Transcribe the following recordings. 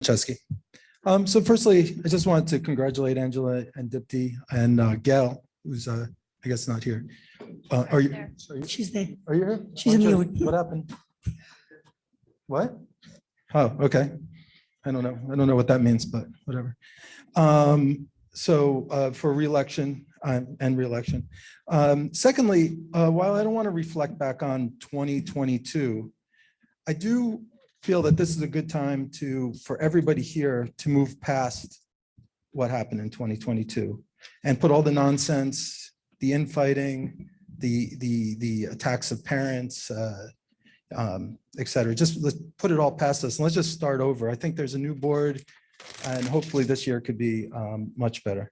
Chesky. So firstly, I just wanted to congratulate Angela and Dipti and Gail, who's I guess not here. Are you? She's there. Are you here? She's in the audience. What happened? What? Oh, okay. I don't know. I don't know what that means, but whatever. For re-election and re-election. Secondly, while I don't want to reflect back on 2022, I do feel that this is a good time for everybody here to move past what happened in 2022 and put all the nonsense, the infighting, the attacks of parents, et cetera. Just let's put it all past us and let's just start over. I think there's a new board and hopefully this year could be much better.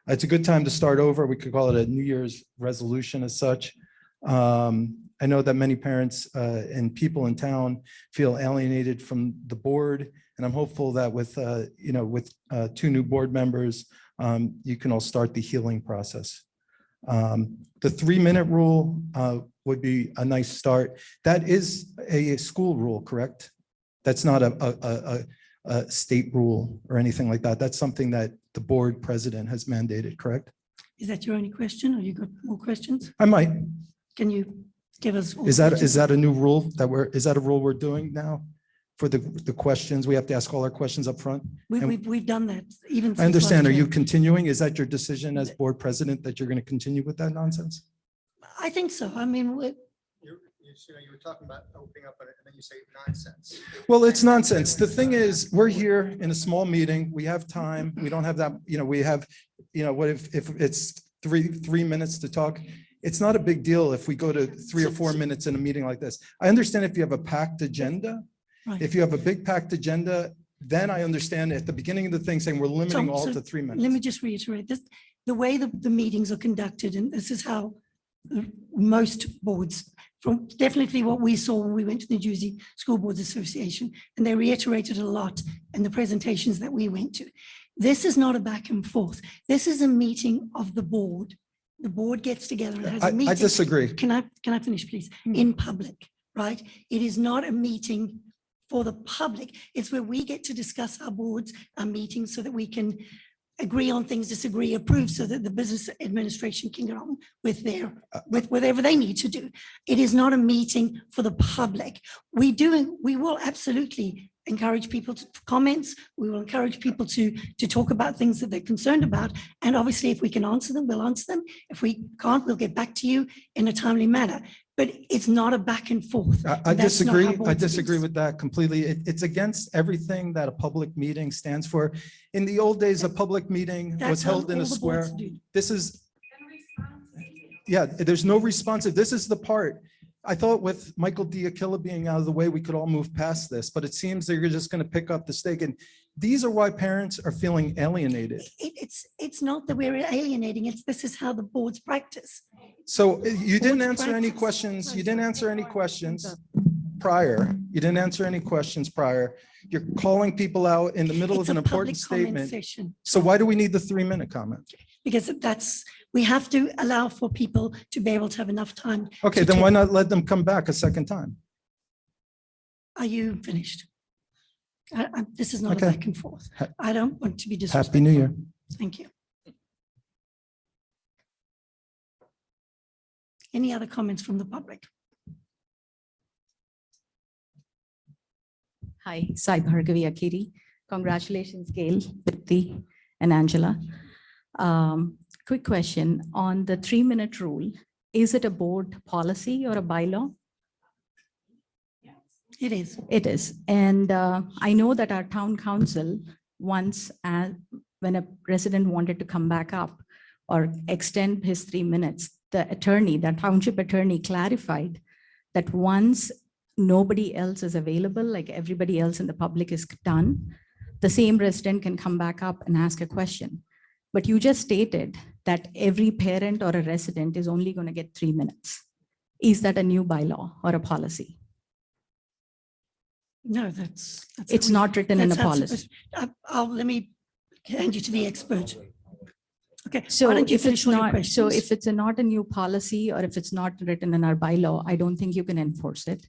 It's a good time to start over. We could call it a New Year's resolution as such. I know that many parents and people in town feel alienated from the board, and I'm hopeful that with two new board members, you can all start the healing process. The 3-minute rule would be a nice start. That is a school rule, correct? That's not a state rule or anything like that. That's something that the board president has mandated, correct? Is that your only question, or you got more questions? I might. Can you give us? Is that a new rule is that a rule we're doing now for the questions? We have to ask all our questions up front? We've done that even. I understand. Are you continuing? Is that your decision as board president that you're going to continue with that nonsense? I think so. I mean, you were talking about opening up, and then you say nonsense. Well, it's nonsense. The thing is, we're here in a small meeting. We have time. We don't have that, we have, what if it's three minutes to talk? It's not a big deal if we go to 3 or 4 minutes in a meeting like this. I understand if you have a packed agenda. Right. If you have a big packed agenda, then I understand at the beginning of the thing saying we're limiting all to 3 minutes. Let me just reiterate this. The way the meetings are conducted, and this is how most boards, from definitely what we saw when we went to the New Jersey School Boards Association, and they reiterated a lot in the presentations that we went to. This is not a back and forth. This is a meeting of the board. The board gets together and has a meeting. I disagree. Can I finish, please? In public, right? It is not a meeting for the public. It's where we get to discuss our boards, our meetings, so that we can agree on things, disagree, approve, so that the business administration can get on with with whatever they need to do. It is not a meeting for the public. We will absolutely encourage people to comments. We will encourage people to talk about things that they're concerned about. And obviously, if we can answer them, we'll answer them. If we can't, we'll get back to you in a timely manner. But it's not a back and forth. I disagree. I disagree with that completely. It's against everything that a public meeting stands for. In the old days, a public meeting was held in a square. This is, yeah, there's no responsive. This is the part. I thought with Michael D'Aquila being out of the way, we could all move past this, but it seems that you're just going to pick up the stake. And these are why parents are feeling alienated. It's not that we're alienating. This is how the boards practice. So you didn't answer any questions. You didn't answer any questions prior. You didn't answer any questions prior. You're calling people out in the middle of an important statement. So why do we need the 3-minute comment? Because we have to allow for people to be able to have enough time. Okay, then why not let them come back a second time? Are you finished? This is not a back and forth. I don't want to be disrespectful. Happy New Year. Thank you. Any other comments from the public? Hi, Sai Bhargavi Akiri. Congratulations, Gail, Dipti, and Angela. Quick question on the 3-minute rule. Is it a board policy or a bylaw? It is. It is. And I know that our town council once, when a resident wanted to come back up or extend his 3 minutes, the township attorney clarified that once nobody else is available, like everybody else in the public is done, the same resident can come back up and ask a question. But you just stated that every parent or a resident is only going to get 3 minutes. Is that a new bylaw or a policy? No, that's it's not written in a policy. Let me hand you to the expert. Okay. So if it's not a new policy or if it's not written in our bylaw, I don't think you can enforce it.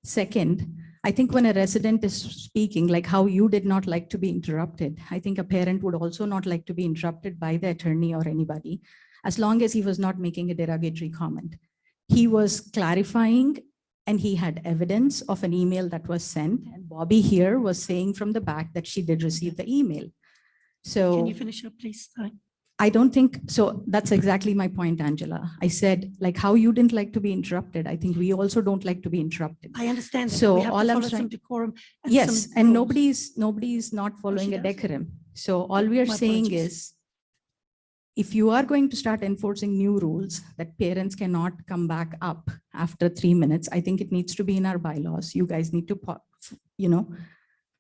Second, I think when a resident is speaking, like how you did not like to be interrupted, I think a parent would also not like to be interrupted by the attorney or anybody, as long as he was not making a derogatory comment. He was clarifying and he had evidence of an email that was sent. And Bobby here was saying from the back that she did receive the email. Can So you finish up, please? Sorry. I don't think, so that's exactly my point, Angela. I said, like how you didn't like to be interrupted. I think we also don't like to be interrupted. I understand that. So we have to all I'm follow some trying- decorum. And Yes, some and rules. nobody's not following a does? decorum. So all we are My saying apologies. is, if you are going to start enforcing new rules that parents cannot come back up after 3 minutes, I think it needs to be in our bylaws. You guys need to,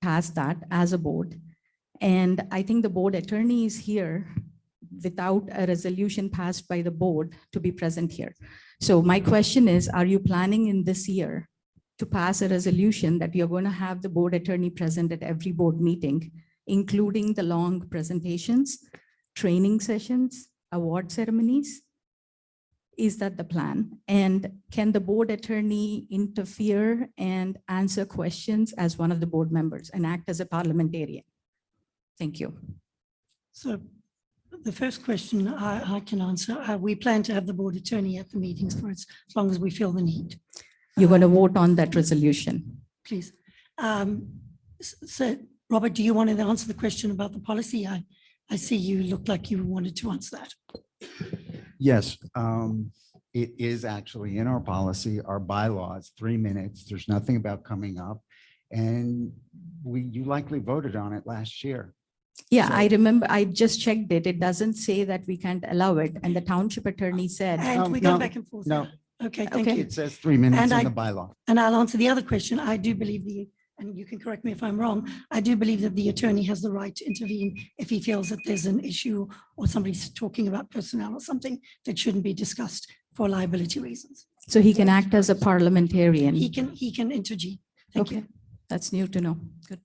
pass that as a board. And I think the board attorney is here without a resolution passed by the board to be present here. So my question is, are you planning in this year to pass a resolution that you're going to have the board attorney present at every board meeting, including the long presentations, training sessions, award ceremonies? Is that the plan? And can the board attorney interfere and answer questions as one of the board members and act as a parliamentarian? Thank you. So the first question I can answer, we plan to have the board attorney at the meetings for as long as we feel the need. You're going to vote on that resolution. Please. So Robert, do you want to answer the question about the policy? I see you look like you wanted to answer that. Yes, it is actually in our policy, our bylaws, 3 minutes. There's nothing about coming up. And you likely voted on it last year. Yeah, So- I remember, I just checked it. It doesn't say that we can't allow it. And the township attorney said, And we no, go back and forth. no. Okay, thank Okay. you. It says 3 minutes And in I- the bylaw. And I'll answer the other question. I do believe and you can correct me if I'm wrong, I do believe that the attorney has the right to intervene if he feels that there's an issue or somebody's talking about personnel or something that shouldn't be discussed for liability reasons. so he can act as a parliamentarian. He can intervene. Thank you. Okay, that's new to know. Good.